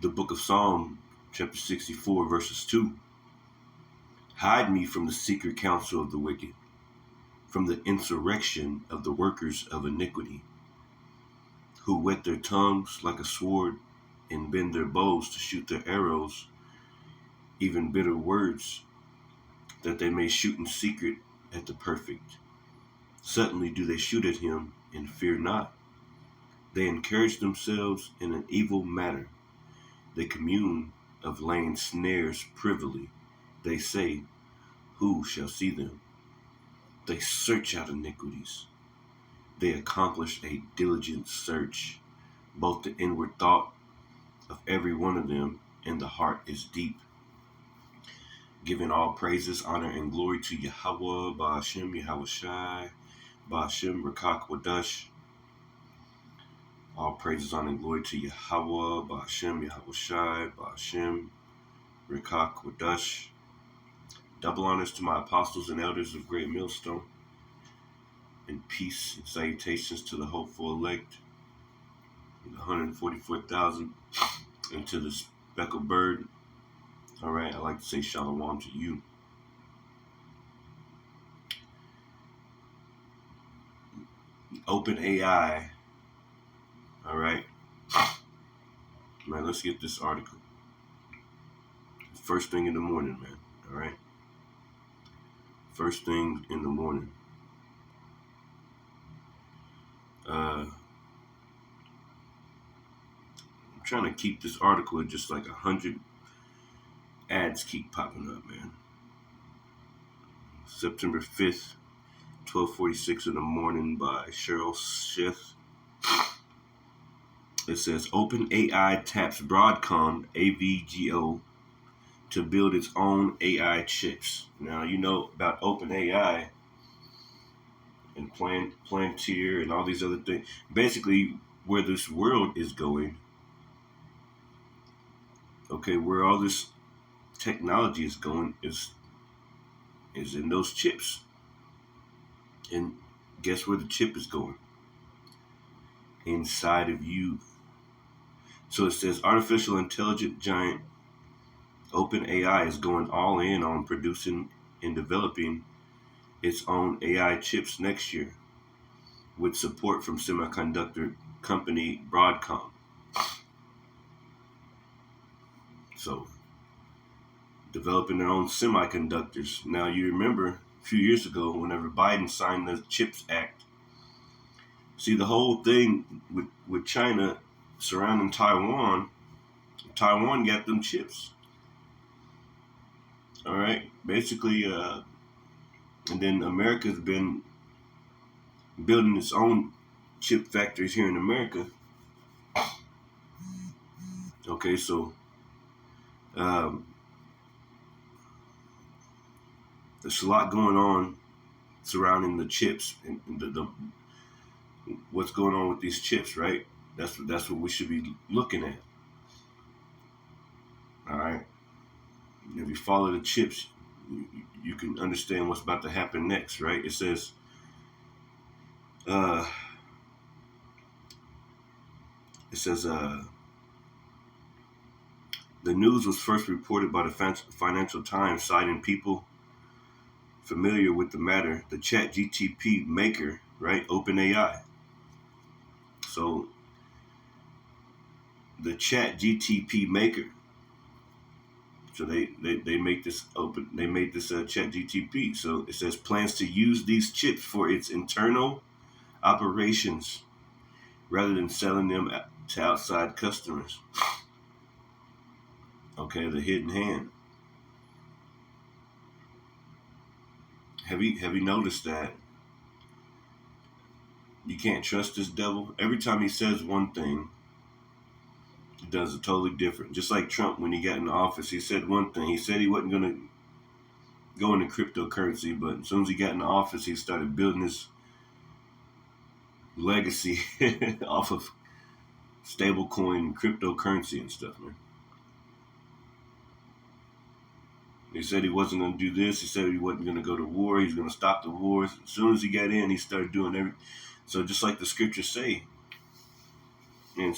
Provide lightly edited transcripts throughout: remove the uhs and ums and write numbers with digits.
the book of Psalm, chapter 64, verses 2. Hide me from the secret counsel of the wicked, from the insurrection of the workers of iniquity, who whet their tongues like a sword and bend their bows to shoot their arrows, even bitter words, that they may shoot in secret at the perfect. Suddenly do they shoot at him and fear not. They encourage themselves in an evil matter. They commune of laying snares privily. They say, who shall see them? They search out iniquities. They accomplish a diligent search. Both the inward thought of every one of them and the heart is deep. Giving all praises, honor, and glory to Yahweh, Ba'ashem, Yahweh Shai, Ba'ashem, Rakak, Wadash. All praises, honor, and glory to Yahweh, Ba'ashem, Yahweh Shai, Ba'ashem, Rakak, Wadash. Double honors to my apostles and elders of Great Millstone, and peace and salutations to the hopeful elect, the 144,000, and to the speckled bird. All right, I'd like to say shalom to you. OpenAI. All right. Man, let's get this article. First thing in the morning, man. All right. First thing in the morning. I'm trying to keep this article at just like 100 ads keep popping up, man. September 5th, 12:46 in the morning by Cheryl Schiff. It says, OpenAI taps Broadcom AVGO to build its own AI chips. Now, you know about OpenAI and Palantir and all these other things. Basically, where this world is going, okay, where all this technology is going is in those chips. And guess where the chip is going? Inside of you. So it says artificial intelligence giant OpenAI is going all in on producing and developing its own AI chips next year with support from semiconductor company Broadcom. So developing their own semiconductors. Now you remember a few years ago whenever Biden signed the CHIPS Act. See, the whole thing with China surrounding Taiwan got them chips. All right, basically, and then America's been building its own chip factories here in America. Okay, so there's a lot going on surrounding the chips and the what's going on with these chips, right? That's what we should be looking at. All right. If you follow the chips, you can understand what's about to happen next, right? It says, the news was first reported by the Financial Times, citing people familiar with the matter, the ChatGPT maker, right? OpenAI. So the ChatGPT maker. So they make this open. They made this ChatGPT. So it says plans to use these chips for its internal operations rather than selling them to outside customers. Okay, the hidden hand. Have you noticed that you can't trust this devil? Every time he says one thing, he does it totally different. Just like Trump, when he got in office, he said one thing. He said he wasn't going to go into cryptocurrency, but as soon as he got in office, he started building his legacy off of stablecoin cryptocurrency and stuff, man. He said he wasn't going to do this. He said he wasn't going to go to war. He's going to stop the wars. As soon as he got in, he started doing everything. So just like the scriptures say in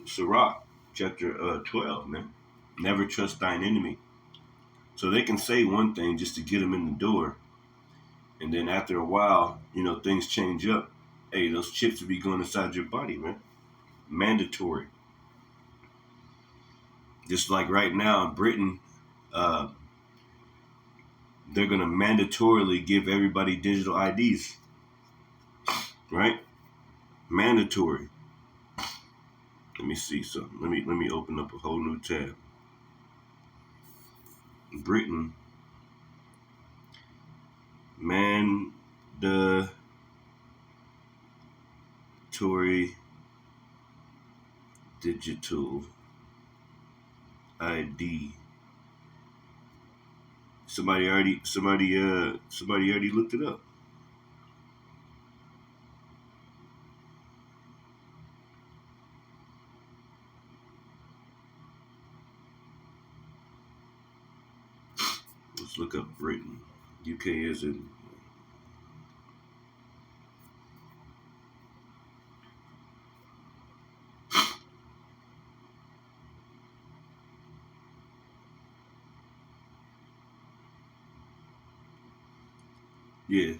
Sirach chapter 12, man. Never trust thine enemy. So they can say one thing just to get them in the door, and then after a while, things change up. Hey, those chips will be going inside your body, man. Mandatory. Just like right now in Britain, uh, they're going to mandatorily give everybody digital IDs, right? Mandatory. Let me see something. Let me open up a whole new tab. Britain, mandatory digital ID. Somebody already looked it up. Let's look up Britain. UK is in. Yeah.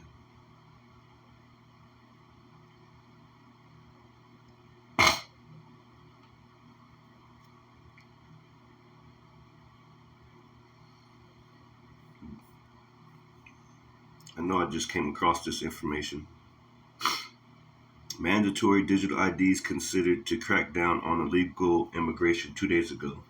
I know I just came across this information. Mandatory digital IDs considered to crack down on illegal immigration 2 days ago.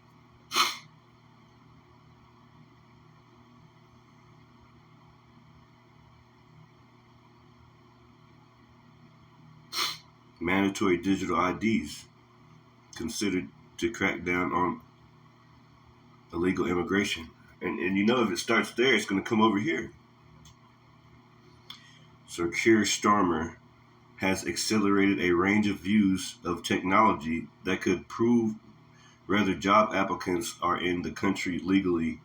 Mandatory digital IDs considered to crack down on illegal immigration. And if it starts there, it's going to come over here. Sir Keir Starmer has accelerated a range of views of technology that could prove whether job applicants are in the country legally.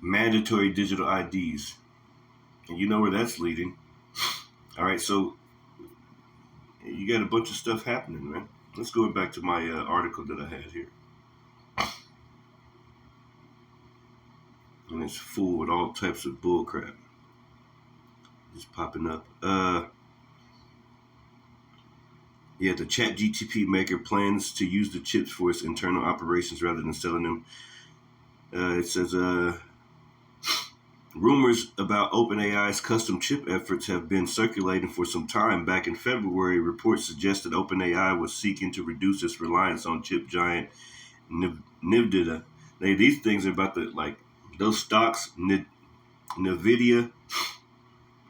Mandatory digital IDs. And you know where that's leading. All right, so you got a bunch of stuff happening, man. Let's go back to my article that I had here. And it's full with all types of bullcrap. Just popping up. Yeah, the ChatGPT maker plans to use the chips for its internal operations rather than selling them. It says, rumors about OpenAI's custom chip efforts have been circulating for some time. Back in February, reports suggested OpenAI was seeking to reduce its reliance on chip giant NVIDIA. These things are about to, like, those stocks, NVIDIA,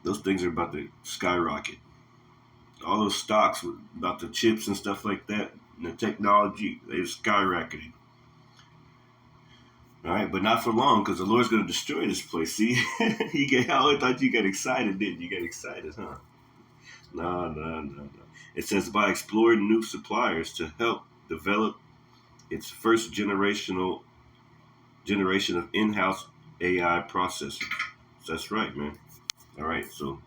those things are about to skyrocket. All those stocks about the chips and stuff like that, and the technology, they're skyrocketing. All right, but not for long, because the Lord's going to destroy this place. See, I thought you got excited, didn't you? Got excited, huh? No. It says by exploring new suppliers to help develop its first generation of in-house AI processors. So that's right, man. All right, so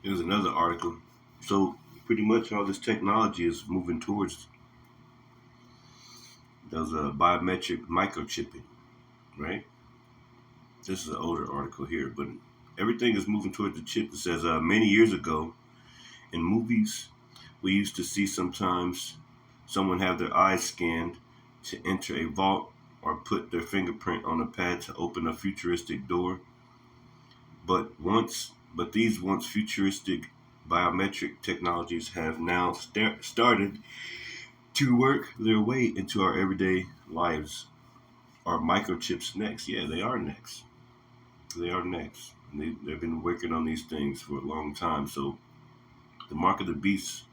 here's another article. So pretty much all this technology is moving towards those biometric microchipping, right? This is an older article here, but everything is moving towards the chip. It says many years ago, in movies, we used to see sometimes someone have their eyes scanned to enter a vault or put their fingerprint on a pad to open a futuristic door. But these once futuristic biometric technologies have now started to work their way into our everyday lives. Are microchips next? Yeah, they are next. They are next. They've been working on these things for a long time. So the mark of the beast,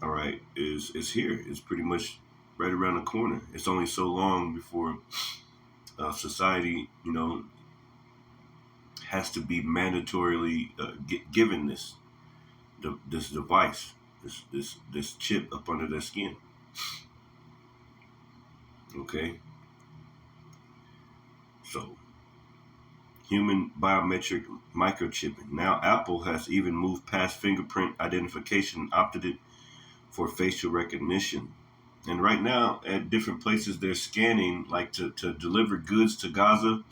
all right, is here. It's pretty much right around the corner. It's only so long before society, has to be mandatorily given this device, this chip up under their skin. Okay, so human biometric microchipping. Now Apple has even moved past fingerprint identification and opted it for facial recognition. And right now, at different places, they're scanning, like to deliver goods to Gaza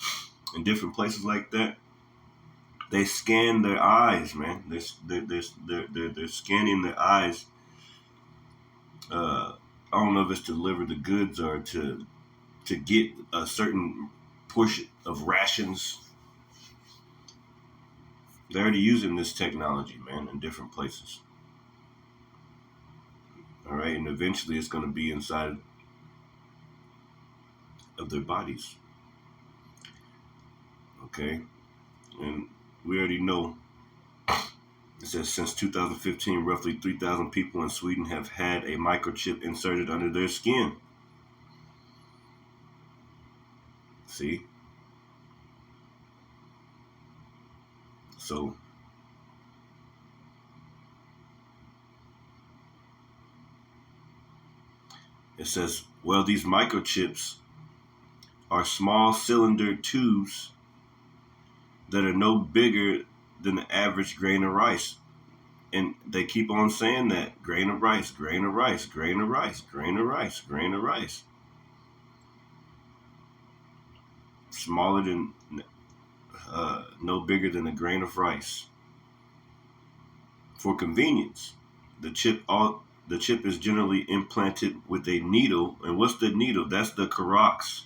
and different places like that. They scan their eyes, man. They're scanning their eyes. I don't know if it's to deliver the goods or to get a certain portion of rations. They're already using this technology, man, in different places. All right, and eventually it's going to be inside of their bodies. Okay, and we already know. It says since 2015, roughly 3,000 people in Sweden have had a microchip inserted under their skin. See? So, it says, well, these microchips are small cylinder tubes that are no bigger than the average grain of rice. And they keep on saying that grain of rice, grain of rice, grain of rice, grain of rice, grain of rice. Smaller than, no bigger than a grain of rice. For convenience, the chip is generally implanted with a needle. And what's the needle? That's the Carox.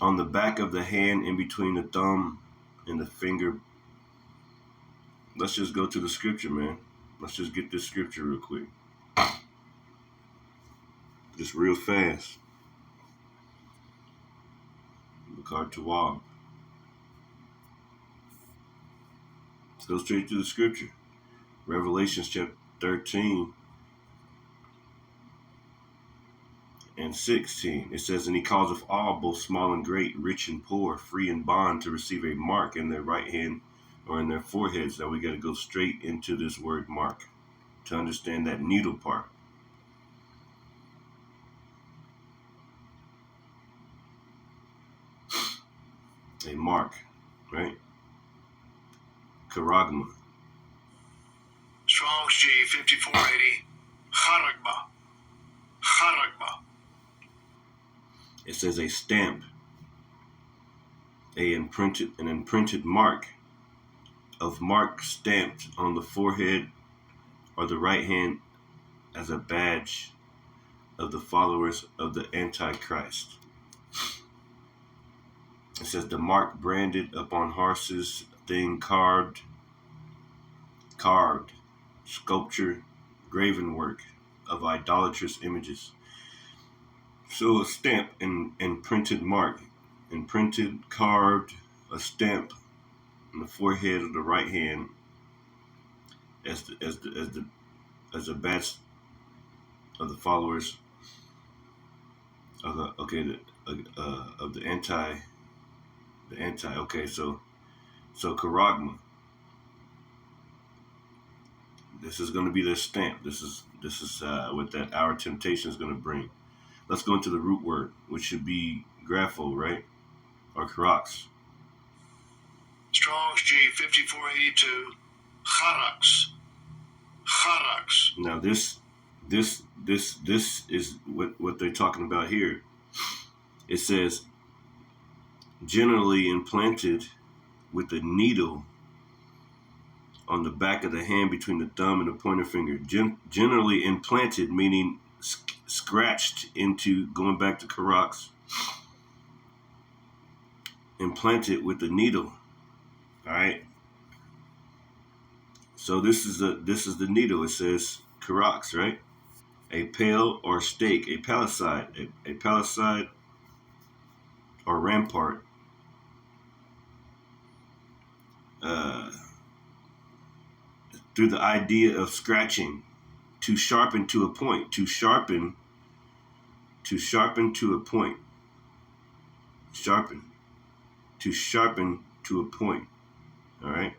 On the back of the hand, in between the thumb and the finger. Let's just go to the scripture, man. Let's just get this scripture real quick. Just real fast. Bakar Tawab. Let's go straight to the scripture. Revelations chapter 13 and 16. It says, and he causeth all, both small and great, rich and poor, free and bond, to receive a mark in their right hand or in their foreheads. Now we got to go straight into this word mark to understand that needle part. A mark, right? Karagma. Strong's G 5480. Kharagma. Kharagma. It says a stamp, an imprinted mark of mark stamped on the forehead or the right hand as a badge of the followers of the Antichrist. It says the mark branded upon horses, thing carved, sculpture, graven work of idolatrous images. So a stamp and printed mark, imprinted, carved, a stamp on the forehead of the right hand as a badge of the followers of the anti. Okay, so Karagma. This is going to be their stamp. This is what that our temptation is going to bring. Let's go into the root word, which should be grapho, right? Or Karox. Strong's G 5482. Kharax. Kharax. Now this is what they're talking about here. It says generally implanted with a needle on the back of the hand between the thumb and the pointer finger. Generally implanted, meaning scratched into, going back to Karox, implanted with a needle. All right. So this is the needle. It says Karox, right? A pale or stake, a palisade, a palisade or rampart. Through the idea of scratching, to sharpen to a point, to sharpen to a point, to sharpen to a point, all right?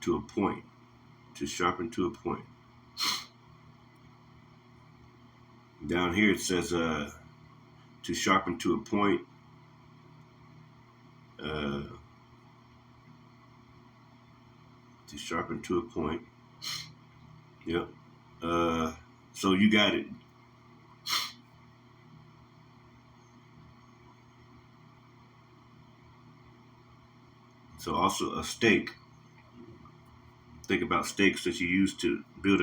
To a point, to sharpen to a point. Down here it says to sharpen to a point. To sharpen to a point. Yep. So you got it. So also a stake. Think about stakes that you use to build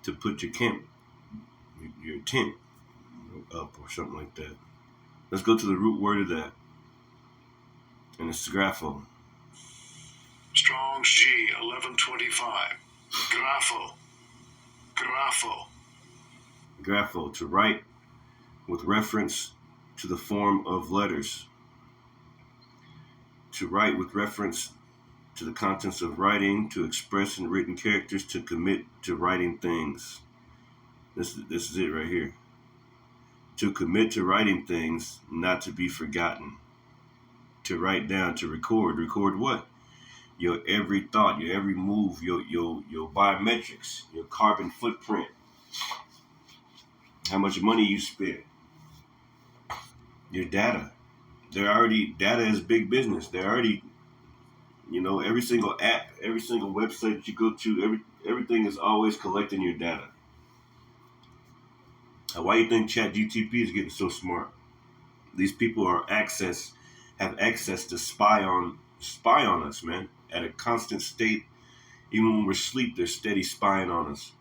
to put your tent up or something like that. Let's go to the root word of that. And it's grapho. Strong's G 1125. Grapho. Grapho. Grapho, to write with reference to the form of letters. To write with reference to the contents of writing, to express in written characters, to commit to writing things. This is it right here. To commit to writing things, not to be forgotten. To write down, to record. Record what? Your every thought, your every move, your biometrics, your carbon footprint, how much money you spend, your data. Data is big business. They're already, every single app, every single website that you go to, everything is always collecting your data. Why do you think ChatGTP is getting so smart? These people have access to spy on us, man, at a constant state. Even when we're asleep, they're steady spying on us.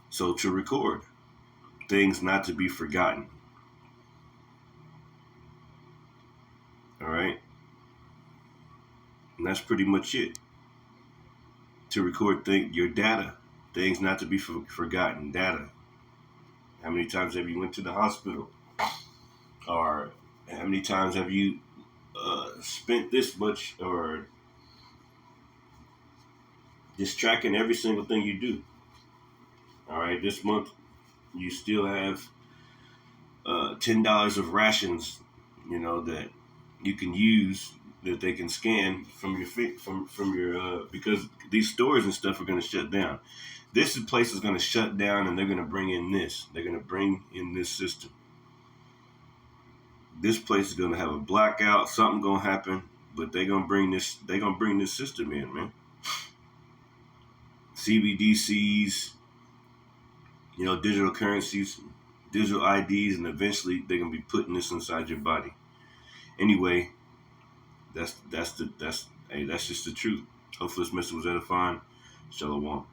So to record things not to be forgotten. All right. And that's pretty much it. To record your data, things not to be forgotten, data. How many times have you went to the hospital? Or how many times have you spent this much, or just tracking every single thing you do? All right, this month you still have $10 of rations, that you can use, that they can scan from your because these stores and stuff are going to shut down. This place is going to shut down, and they're going to bring in this. They're going to bring in this system. This place is going to have a blackout. Something going to happen, but they're going to bring this. They're going to bring this system in, man. CBDCs, digital currencies, digital IDs, and eventually they're going to be putting this inside your body. Anyway, that's just the truth. Hopefully this message was edifying. Shalom.